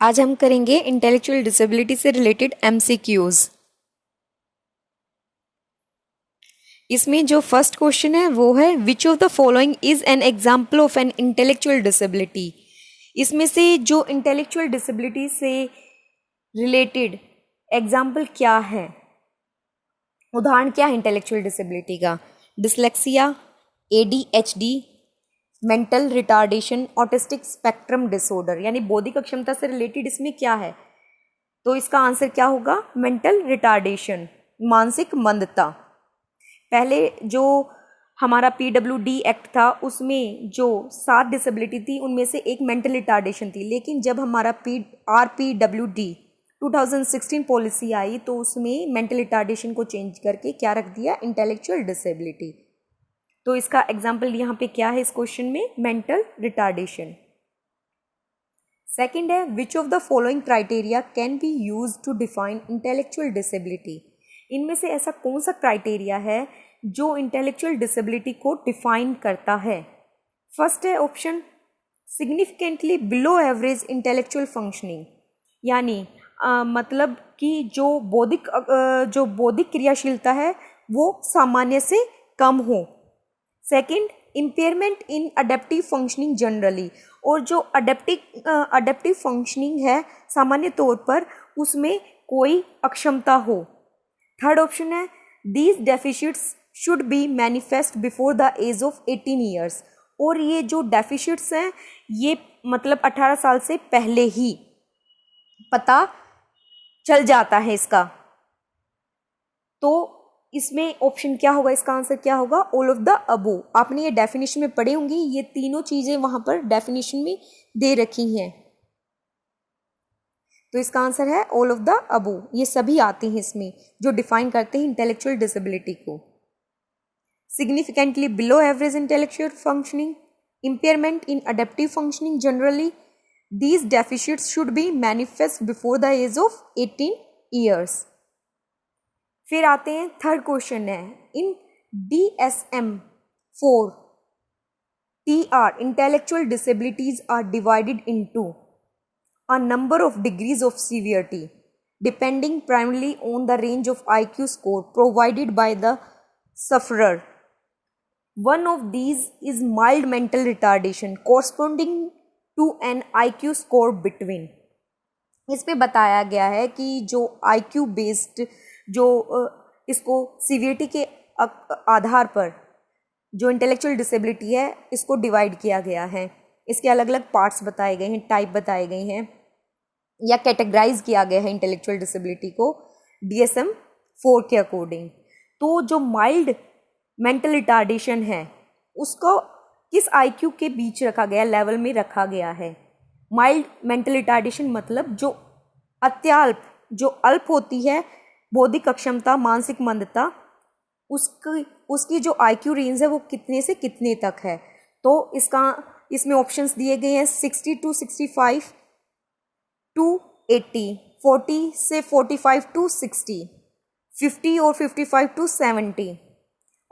आज हम करेंगे इंटेलेक्चुअल डिसेबिलिटी से रिलेटेड एमसीक्यूज। इसमें जो फर्स्ट क्वेश्चन है वो है which of the following is an example of an intellectual disability. इसमें से जो इंटेलेक्चुअल डिसेबिलिटी से रिलेटेड एग्जाम्पल क्या है, उदाहरण क्या है इंटेलेक्चुअल डिसेबिलिटी का? Dyslexia, ADHD, mental retardation, autistic spectrum disorder, यानी बौद्धिक अक्षमता से रिलेटेड इसमें क्या है? तो इसका आंसर क्या होगा? मेंटल रिटार्डेशन, मानसिक मंदता। पहले जो हमारा पीडब्ल्यूडी एक्ट था उसमें जो 7 डिसेबिलिटी थी उनमें से एक मेंटल रिटार्डेशन थी, लेकिन जब हमारा आरपीडब्ल्यूडी 2016 पॉलिसी आई तो उसमें मेंटल रिटार्डेशन को चेंज करके क्या रख दिया? Intellectual disability. तो इसका एग्जाम्पल यहाँ पे क्या है इस क्वेश्चन में? Mental retardation. सेकंड है which of the following criteria can be use to define intellectual disability. इनमें से ऐसा कौन सा क्राइटेरिया है जो इंटेलेक्चुअल डिसेबिलिटी को डिफाइन करता है? फर्स्ट है option significantly below average intellectual functioning, यानी मतलब कि जो बौद्धिक क्रियाशीलता है वो सामान्य से कम हो। Second, impairment in adaptive functioning generally, और जो अडेप्टिव फंक्शनिंग है सामान्य तौर पर उसमें कोई अक्षमता हो। थर्ड ऑप्शन है these deficits should be manifest before the age of 18 years, और ये जो डेफिशिट्स हैं ये मतलब 18 साल से पहले ही पता चल जाता है इसका। तो इसमें ऑप्शन क्या होगा? इसका आंसर क्या होगा? All of the above. आपने ये डेफिनेशन में पढ़ी होंगी, ये तीनों चीजें वहां पर डेफिनेशन में दे रखी हैं। तो इसका आंसर है ऑल ऑफ द अबो। ये सभी आते हैं इसमें जो डिफाइन करते हैं इंटेलेक्चुअल डिसेबिलिटी को। Significantly below average intellectual functioning, impairment in adaptive functioning generally, these deficits should be manifest before the age of 18 years. फिर आते हैं थर्ड क्वेश्चन है in DSM-4 TR intellectual disabilities are divided into a number of degrees of severity depending primarily on the range of IQ score provided by the sufferer. One of these is mild mental retardation corresponding to N IQ score between. इसमें बताया गया है कि जो IQ based जो इसको severity के आधार पर जो इंटेलेक्चुअल डिसेबिलिटी है इसको डिवाइड किया गया है। इसके अलग अलग पार्ट्स बताए गए हैं, टाइप बताए गए हैं, या कैटेगराइज किया गया है इंटेलेक्चुअल डिसेबिलिटी को DSM-4 के अकॉर्डिंग। तो जो माइल्ड मेंटल रिटार्डेशन है उसको किस IQ के बीच रखा गया, लेवल में रखा गया है? माइल्ड मेंटल रिटार्डेशन मतलब जो जो अल्प होती है बौद्धिक अक्षमता, मानसिक मंदता, उसकी जो IQ रेंज है वो कितने से कितने तक है? तो इसमें ऑप्शंस दिए गए हैं 60 to 65 to 80, 40 से 45 to 60, 50 और 55 to 70,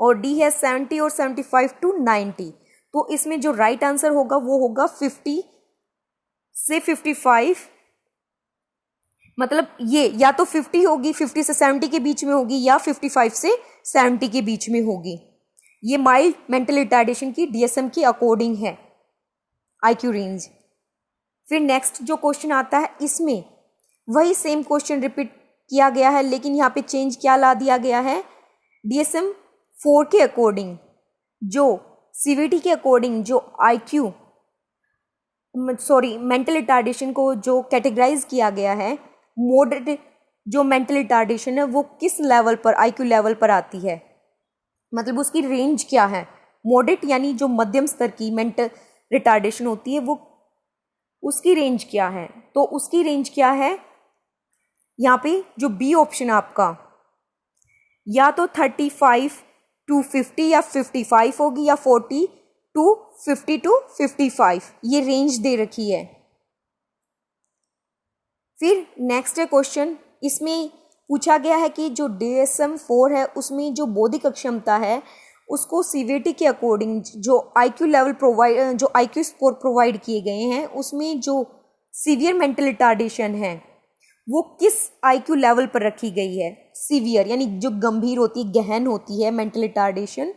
और D है 70 और 75 to 90। तो इसमें जो राइट आंसर होगा वो होगा 50 से 55, मतलब ये या तो 50 होगी, 50 से 70 के बीच में होगी, या 55 से 70 के बीच में होगी। ये माइल्ड मेंटल रिटार्डेशन की DSM की अकॉर्डिंग है IQ रेंज। फिर नेक्स्ट जो क्वेश्चन आता है इसमें वही क्वेश्चन रिपीट किया गया है, लेकिन यहाँ पे चेंज क्या ला दिया गया है? DSM-4 के अकॉर्डिंग जो सीवीटी के अकॉर्डिंग जो मेंटल रिटार्डेशन को जो कैटेगराइज किया गया है, मॉडरेट जो मेंटल रिटार्डेशन है वो किस लेवल पर, IQ लेवल पर आती है, मतलब उसकी रेंज क्या है? मॉडरेट यानी जो मध्यम स्तर की मेंटल रिटार्डेशन होती है वो उसकी रेंज क्या है? तो उसकी रेंज क्या है? यहाँ पे जो बी ऑप्शन आपका या तो 35 to 50 या 55 होगी, या 40 to 50 to 55, ये रेंज दे रखी है। फिर नेक्स्ट है क्वेश्चन, इसमें पूछा गया है कि जो DSM-4 है उसमें जो बौद्धिक अक्षमता है उसको सीवीटी के अकॉर्डिंग जो IQ लेवल जो IQ स्कोर प्रोवाइड किए गए हैं उसमें जो सीवियर मेंटल रिटार्डेशन है वो किस आईक्यू लेवल पर रखी गई है? सीवियर यानी जो गंभीर होती है, गहन होती है मेंटल रिटार्डेशन,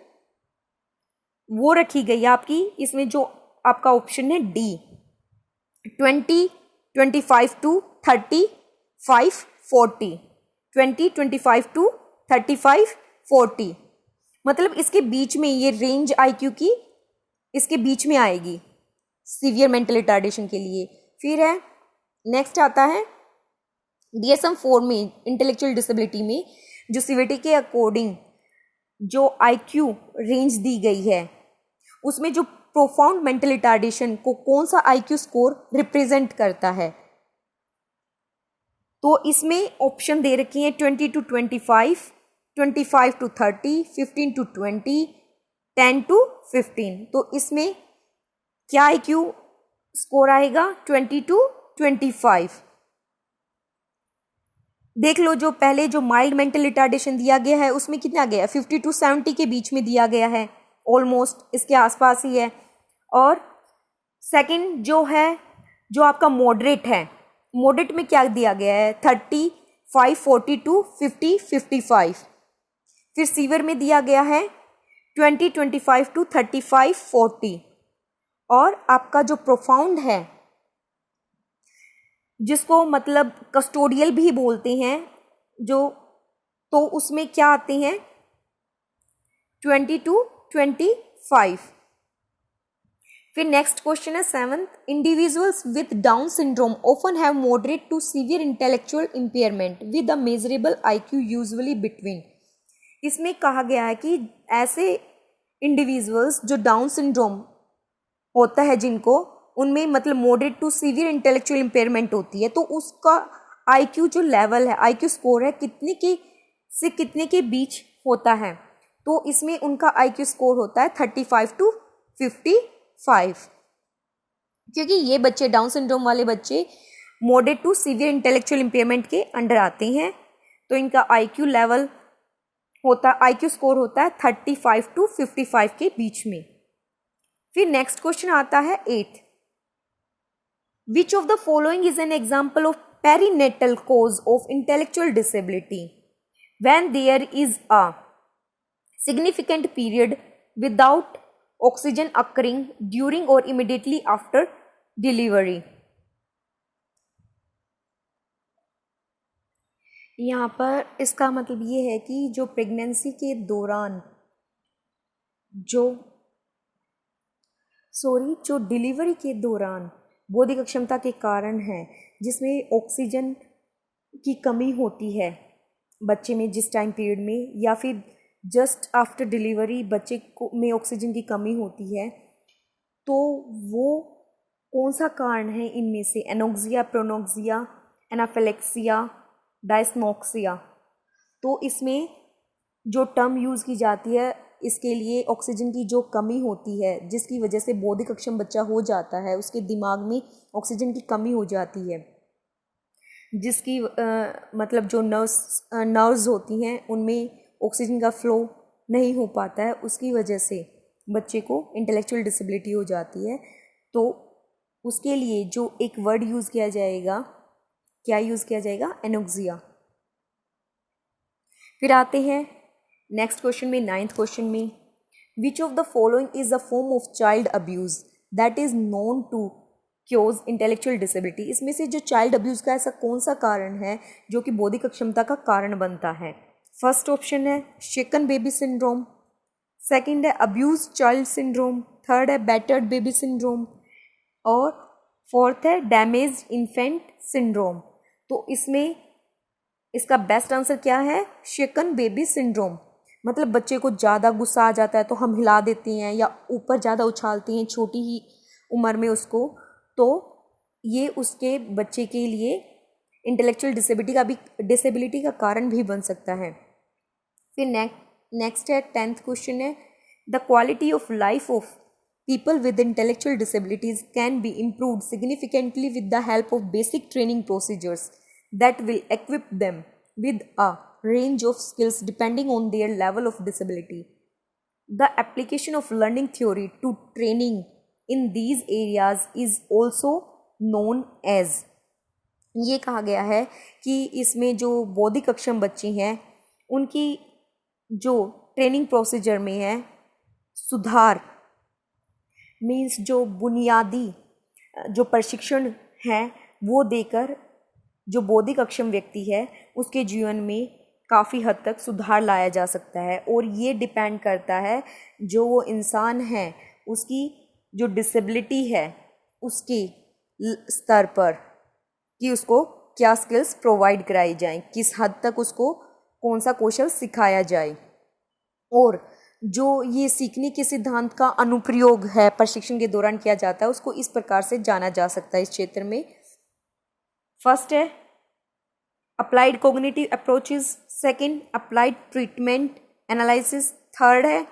वो रखी गई है आपकी इसमें। जो आपका ऑप्शन है डी 20, 25 to 35, 40, 20, 25 to 35, 40, मतलब इसके बीच में ये रेंज आईक्यू की इसके बीच में आएगी सीवियर मेंटल रिटार्डेशन के लिए। फिर है नेक्स्ट आता है DSM-4 में इंटेलेक्चुअल डिसेबिलिटी में जो सीवीटी के अकॉर्डिंग जो आईक्यू रेंज दी गई है उसमें जो प्रोफाउंड मेंटल रिटार्डेशन को कौन सा आईक्यू स्कोर रिप्रेजेंट करता है? तो इसमें ऑप्शन दे रखी है 20 to 25, 25 to 30, 15 to 20, 10 to 15। तो इसमें क्या आईक्यू स्कोर आएगा? 20 to 25। देख लो जो पहले जो माइल्ड मेंटल रिटार्डेशन दिया गया है उसमें कितना गया है? 50 to 70 के बीच में दिया गया है, ऑलमोस्ट इसके आसपास ही है। और सेकंड जो है जो आपका मॉडरेट है, मॉडरेट में क्या दिया गया है? 35, 40 to 50, 55। फिर सीवियर में दिया गया है 20, 25 to 35, 40। और आपका जो प्रोफाउंड है जिसको मतलब कस्टोडियल भी बोलते हैं जो, तो उसमें क्या आते हैं? 20 to 25। फिर नेक्स्ट क्वेश्चन है 7th, individuals with down syndrome often have moderate to severe intellectual impairment with a measurable IQ usually between. इसमें कहा गया है कि ऐसे इंडिविजुअल्स जो डाउन सिंड्रोम होता है जिनको, उनमें मतलब moderate to severe intellectual impairment होती है, तो उसका आईक्यू जो लेवल है, आईक्यू स्कोर है, कितने के से कितने के बीच होता है? तो इसमें उनका आईक्यू स्कोर होता है 35 to 55। क्योंकि ये बच्चे डाउन सिंड्रोम वाले बच्चे moderate to severe intellectual impairment के अंडर आते हैं, तो इनका आईक्यू लेवल होता, आईक्यू स्कोर होता है 35 to 55 के बीच में। फिर नेक्स्ट क्वेश्चन आता है 8th, which of the following is an example of perinatal cause of intellectual disability when there is a significant period without oxygen occurring during or immediately after delivery। यहाँ पर इसका मतलब ये है कि जो प्रेगनेंसी के दौरान जो डिलीवरी के दौरान बौद्धिक अक्षमता के कारण है जिसमें ऑक्सीजन की कमी होती है बच्चे में जिस टाइम पीरियड में, या फिर जस्ट आफ्टर डिलीवरी बच्चे को में ऑक्सीजन की कमी होती है, तो वो कौन सा कारण है इनमें से? एनोक्सिया, प्रोनोक्सिया, एनाफिलेक्सिया, डायस्मोक्सिया। तो इसमें जो टर्म यूज़ की जाती है इसके लिए ऑक्सीजन की जो कमी होती है जिसकी वजह से बौद्धिक अक्षम बच्चा हो जाता है, उसके दिमाग में ऑक्सीजन की कमी हो जाती है, जिसकी मतलब जो नर्व्स होती हैं उनमें ऑक्सीजन का फ्लो नहीं हो पाता है, उसकी वजह से बच्चे को इंटेलेक्चुअल डिसेबिलिटी हो जाती है। तो उसके लिए जो एक वर्ड यूज़ किया जाएगा, क्या यूज़ किया जाएगा? एनोक्सिया। फिर आते हैं नेक्स्ट क्वेश्चन में, 9th क्वेश्चन में, which of the following is a form of child abuse that is known to cause intellectual disability. इसमें से जो चाइल्ड अब्यूज़ का ऐसा कौन सा कारण है जो कि बौद्धिक अक्षमता का कारण बनता है? फर्स्ट ऑप्शन है शेकन बेबी सिंड्रोम, सेकंड है अब्यूज चाइल्ड सिंड्रोम, थर्ड है बैटर्ड बेबी सिंड्रोम, और फोर्थ है डैमेज इन्फेंट सिंड्रोम। तो इसमें इसका बेस्ट आंसर क्या है? शेकन बेबी सिंड्रोम। मतलब बच्चे को ज़्यादा गुस्सा आ जाता है तो हम हिला देते हैं या ऊपर ज़्यादा उछालते हैं छोटी ही उम्र में उसको, तो ये उसके बच्चे के लिए इंटेलेक्चुअल डिसेबिलिटी का कारण भी बन सकता है। फिर नेक्स्ट है 10th क्वेश्चन है, the quality of life of people with intellectual disabilities can be improved significantly with the help of basic training procedures that will equip them with a range of skills depending on their level of disability. The application of learning theory to training in these areas is also known as. ये कहा गया है कि इसमें जो बौद्धिक अक्षम बच्चे हैं उनकी जो ट्रेनिंग प्रोसीजर में है सुधार, मीन्स जो बुनियादी जो प्रशिक्षण है वो देकर जो बौद्धिक अक्षम व्यक्ति है उसके जीवन में काफ़ी हद तक सुधार लाया जा सकता है। और ये डिपेंड करता है जो वो इंसान है उसकी जो डिसेबिलिटी है उसके स्तर पर कि उसको क्या स्किल्स प्रोवाइड कराई जाएं, किस हद तक उसको कौन सा कौशल सिखाया जाए। और जो ये सीखने के सिद्धांत का अनुप्रयोग है प्रशिक्षण के दौरान किया जाता है उसको इस प्रकार से जाना जा सकता है इस क्षेत्र में। फर्स्ट है applied cognitive approaches, second applied treatment analysis, third है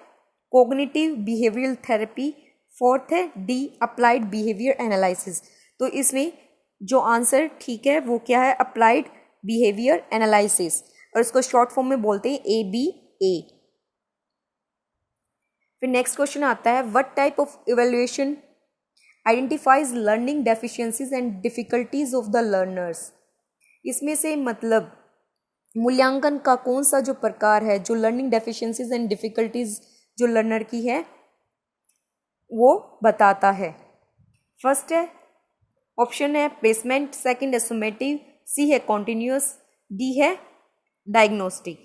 कोग्निटिव बिहेवियरल थेरेपी, फोर्थ है डी अप्लाइड बिहेवियर एनालिसिस। तो इसमें जो आंसर ठीक है वो क्या है, अप्लाइड बिहेवियर एनालिसिस, और इसको शॉर्ट फॉर्म में बोलते हैं ABA। फिर नेक्स्ट क्वेश्चन आता है what type of evaluation identifies learning deficiencies and difficulties of the learners. इसमें से मतलब मूल्यांकन का कौन सा जो प्रकार है जो लर्निंग डेफिशिएंसीज एंड डिफिकल्टीज जो लर्नर की है वो बताता है। फर्स्ट है ऑप्शन है प्लेसमेंट, सेकंड है समेटिव, सी है कॉन्टिन्यूअस, डी है डायग्नोस्टिक।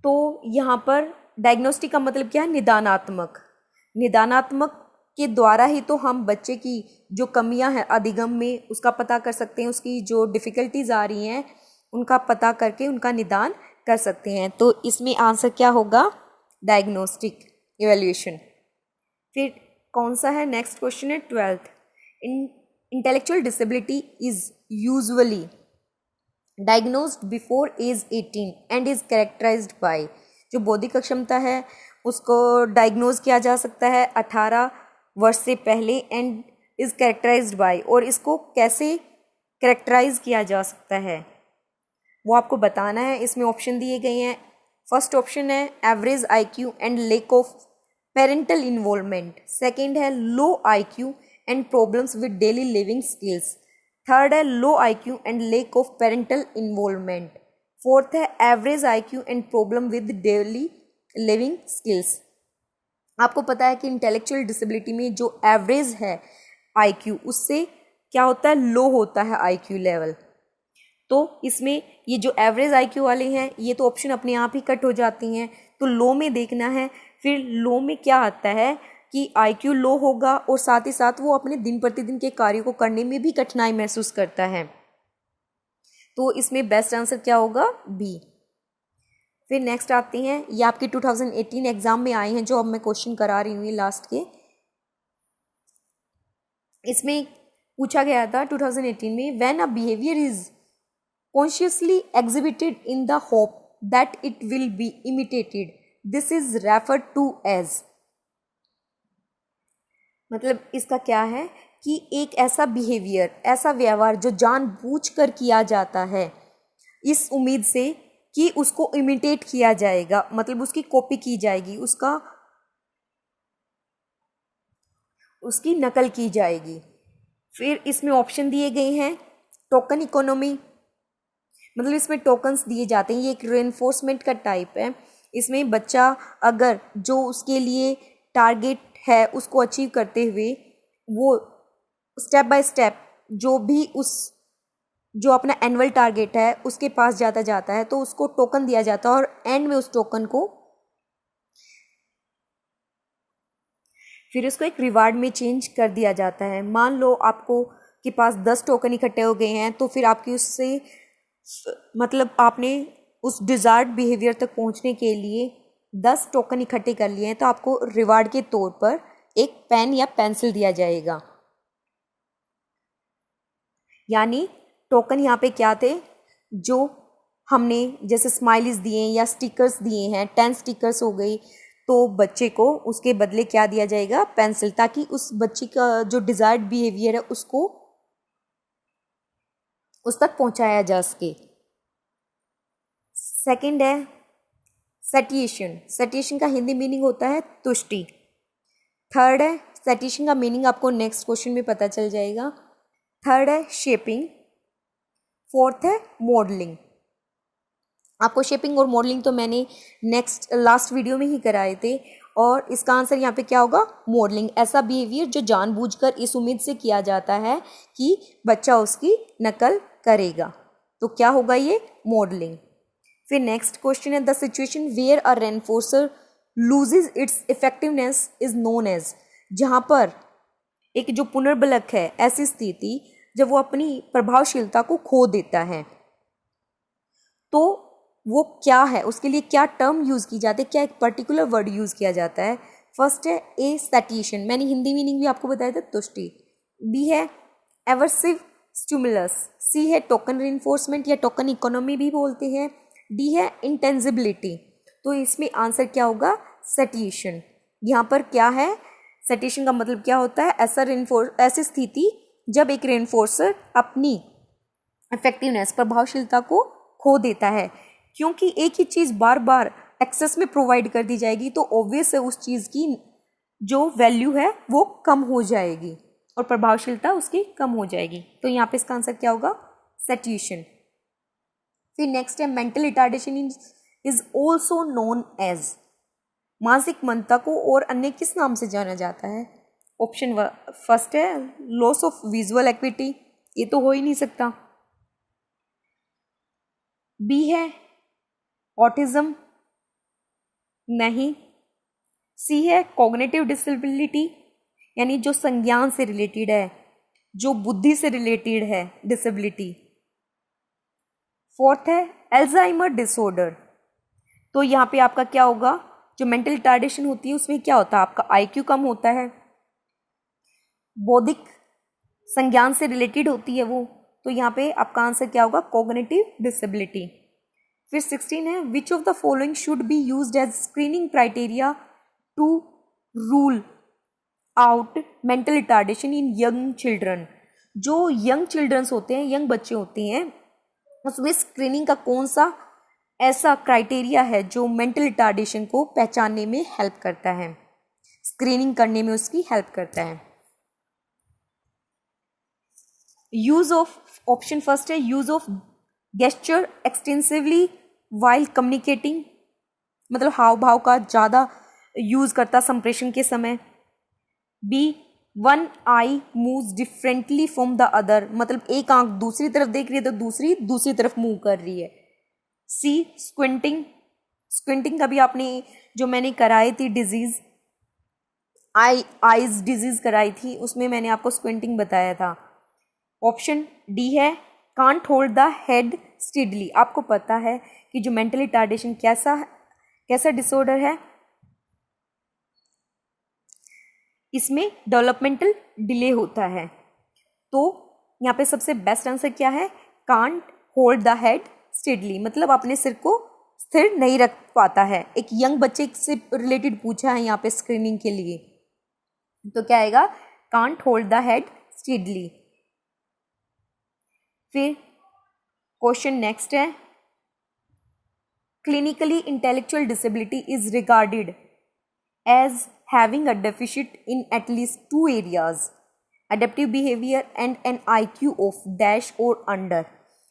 तो यहाँ पर डायग्नोस्टिक का मतलब क्या है, निदानात्मक। निदानात्मक के द्वारा ही तो हम बच्चे की जो कमियां हैं अधिगम में उसका पता कर सकते हैं, उसकी जो डिफ़िकल्टीज आ रही हैं उनका पता करके उनका निदान कर सकते हैं। तो इसमें आंसर क्या होगा, डायग्नोस्टिक इवैल्यूएशन। फिर कौन सा है, नेक्स्ट क्वेश्चन है 12th। Intellectual disability is usually diagnosed before age 18 and is characterized by. जो बौद्धिक अक्षमता है उसको डायग्नोज किया जा सकता है 18 वर्ष से पहले, एंड इज कैरेक्टराइज्ड बाय, और इसको कैसे कैरेक्टराइज किया जा सकता है वो आपको बताना है। इसमें ऑप्शन दिए गए हैं। फर्स्ट ऑप्शन है average IQ and lack of parental involvement, second है low IQ and problems with daily living skills, third है low IQ and lack of parental involvement, fourth है average IQ and problem with daily living skills. आपको पता है कि intellectual disability में जो average है IQ उससे क्या होता है, लो होता है IQ लेवल। तो इसमें ये जो एवरेज IQ वाले हैं ये तो ऑप्शन अपने आप ही कट हो जाती हैं, तो लो में देखना है। फिर लो में क्या आता है कि IQ लो होगा और साथ ही साथ वो अपने दिन प्रतिदिन के कार्यों को करने में भी कठिनाई महसूस करता है। तो इसमें बेस्ट आंसर क्या होगा, बी। फिर नेक्स्ट आती हैं, ये आपके 2018 एग्जाम में आए हैं जो अब मैं क्वेश्चन करा रही हूँ लास्ट के। इसमें पूछा गया था 2018 में, when a behaviour is consciously exhibited in the hope that it will be imitated, this is referred to as. मतलब इसका क्या है कि एक ऐसा बिहेवियर, ऐसा व्यवहार जो जानबूझकर किया जाता है इस उम्मीद से कि उसको इमिटेट किया जाएगा, मतलब उसकी कॉपी की जाएगी, उसकी नकल की जाएगी। फिर इसमें ऑप्शन दिए गए हैं टोकन इकोनॉमी, मतलब इसमें टोकन्स दिए जाते हैं, ये एक रेनफोर्समेंट का टाइप है। इसमें बच्चा अगर जो उसके लिए टारगेट है उसको अचीव करते हुए वो स्टेप बाय स्टेप जो अपना एनुअल टारगेट है उसके पास जाता है तो उसको टोकन दिया जाता है, और एंड में उस टोकन को फिर उसको एक रिवार्ड में चेंज कर दिया जाता है। मान लो आपको के पास 10 टोकन इकट्ठे हो गए हैं, तो फिर आपकी उससे मतलब आपने उस डिजायर्ड बिहेवियर तक पहुंचने के लिए 10 टोकन इकट्ठे कर लिए हैं, तो आपको रिवार्ड के तौर पर एक पेन या पेंसिल दिया जाएगा। यानी टोकन यहाँ पे क्या थे, जो हमने जैसे स्माइलीज दिए या स्टिकर्स दिए हैं, 10 स्टिकर्स हो गई, तो बच्चे को उसके बदले क्या दिया जाएगा, पेंसिल, ताकि उस बच्चे का जो डिजायर्ड बिहेवियर है उसको उस तक पहुंचाया जा सके। सेकंड है सैटिएशन, सैटिएशन का हिंदी मीनिंग होता है तुष्टि। थर्ड है सैटिएशन का मीनिंग आपको नेक्स्ट क्वेश्चन में पता चल जाएगा। थर्ड है शेपिंग, फोर्थ है मॉडलिंग। आपको शेपिंग और मॉडलिंग तो मैंने लास्ट वीडियो में ही कराए थे, और इसका आंसर यहाँ पे क्या होगा, मॉडलिंग। ऐसा बिहेवियर जो जानबूझकर इस उम्मीद से किया जाता है कि बच्चा उसकी नकल करेगा, तो क्या होगा ये, मॉडलिंग। फिर नेक्स्ट क्वेश्चन है the situation where a reinforcer loses its effectiveness is known as. जहाँ पर एक जो पुनर्बलक है, ऐसी स्थिति जब वो अपनी प्रभावशीलता को खो देता है, तो वो क्या है, उसके लिए क्या टर्म यूज़ की जाती है, क्या एक पर्टिकुलर वर्ड यूज़ किया जाता है। फर्स्ट है ए सैटिएशन, मैंने हिंदी मीनिंग भी आपको बताया था, तुष्टि। बी है एवर्सिव स्टिमुलस, सी है टोकन रिइंफोर्समेंट या टोकन इकोनॉमी भी बोलते हैं, डी है इंटेंजिबिलिटी। तो इसमें आंसर क्या होगा, सैटिएशन। यहाँ पर क्या है, सैटिएशन का मतलब क्या होता है, ऐसी स्थिति जब एक रेनफोर्सर अपनी इफेक्टिवनेस, प्रभावशीलता को खो देता है। क्योंकि एक ही चीज़ बार बार एक्सेस में प्रोवाइड कर दी जाएगी तो ऑब्वियस है उस चीज़ की जो वैल्यू है वो कम हो जाएगी और प्रभावशीलता उसकी कम हो जाएगी। तो यहाँ पे इसका आंसर क्या होगा, सैटिएशन। फिर नेक्स्ट है mental retardation is also known as. मानसिक मंदता को और अन्य किस नाम से जाना जाता है। ऑप्शन फर्स्ट है लॉस ऑफ विजुअल एक्विटी, ये तो हो ही नहीं सकता। बी है ऑटिज्म, नहीं। सी है कॉग्निटिव डिसेबिलिटी, यानी जो संज्ञान से रिलेटेड है, जो बुद्धि से रिलेटेड है डिसेबिलिटी। फोर्थ है एल्जाइमर डिसऑर्डर। तो यहाँ पे आपका क्या होगा, जो मेंटल रिटार्डेशन होती है उसमें क्या होता है, आपका आईक्यू कम होता है, बौद्धिक संज्ञान से रिलेटेड होती है वो। तो यहाँ पे आपका आंसर क्या होगा, कॉग्निटिव डिसेबिलिटी। फिर 16 है which of the following should be used as screening criteria to rule out mental retardation in young children. जो यंग चिल्ड्रंस होते हैं, यंग बच्चे होते हैं, उसमें स्क्रीनिंग का कौन सा ऐसा क्राइटेरिया है जो मेंटल रिटार्डेशन को पहचानने में हेल्प करता है, स्क्रीनिंग करने में उसकी हेल्प करता है। यूज ऑफ, ऑप्शन फर्स्ट है use of gesture extensively while communicating, मतलब हाव भाव का ज़्यादा यूज करता संप्रेषण के समय। B one eye moves differently from the other, मतलब एक आंख दूसरी तरफ देख रही है तो दूसरी तरफ मूव कर रही है। सी स्क्विंटिंग, स्क्विंटिंग का भी आपने जो मैंने कराई थी डिजीज, आईज डिजीज कराई थी, उसमें मैंने आपको स्क्विंटिंग बताया था। ऑप्शन डी है कांट होल्ड द हेड स्टिडली। आपको पता है कि जो मेंटल रिटार्डेशन कैसा डिसऑर्डर है, इसमें डेवलपमेंटल डिले होता है। तो यहाँ पे सबसे बेस्ट आंसर क्या है, कांट होल्ड द हेड स्टिडली, मतलब अपने सिर को स्थिर नहीं रख पाता है। एक यंग बच्चे से रिलेटेड पूछा है यहाँ पे स्क्रीनिंग के लिए, तो क्या आएगा, can't hold the head steadily. फिर क्वेश्चन नेक्स्ट है clinically intellectual disability is regarded as having a deficit in at least 2 areas, adaptive behaviour and an IQ of dash or under.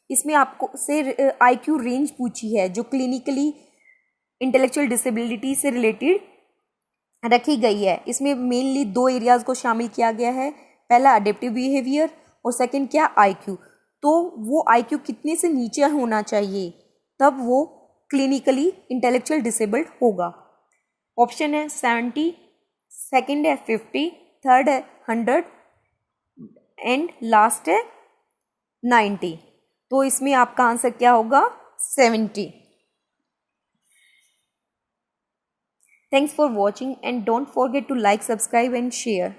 इसमें आपको से IQ रेंज पूछी है जो क्लिनिकली इंटेलेक्चुअल डिसेबिलिटी से related रखी गई है। इसमें मेनली 2 एरियाज को शामिल किया गया है, पहला अडेप्टिव बिहेवियर और सेकंड क्या, IQ। तो वो IQ कितने से नीचे होना चाहिए तब वो क्लिनिकली इंटेलेक्चुअल डिसेबल्ड होगा। ऑप्शन है 70, सेकंड है 50, थर्ड है 100 एंड लास्ट है 90। तो इसमें आपका आंसर क्या होगा, 70। Thanks for watching and don't forget to like, subscribe and share.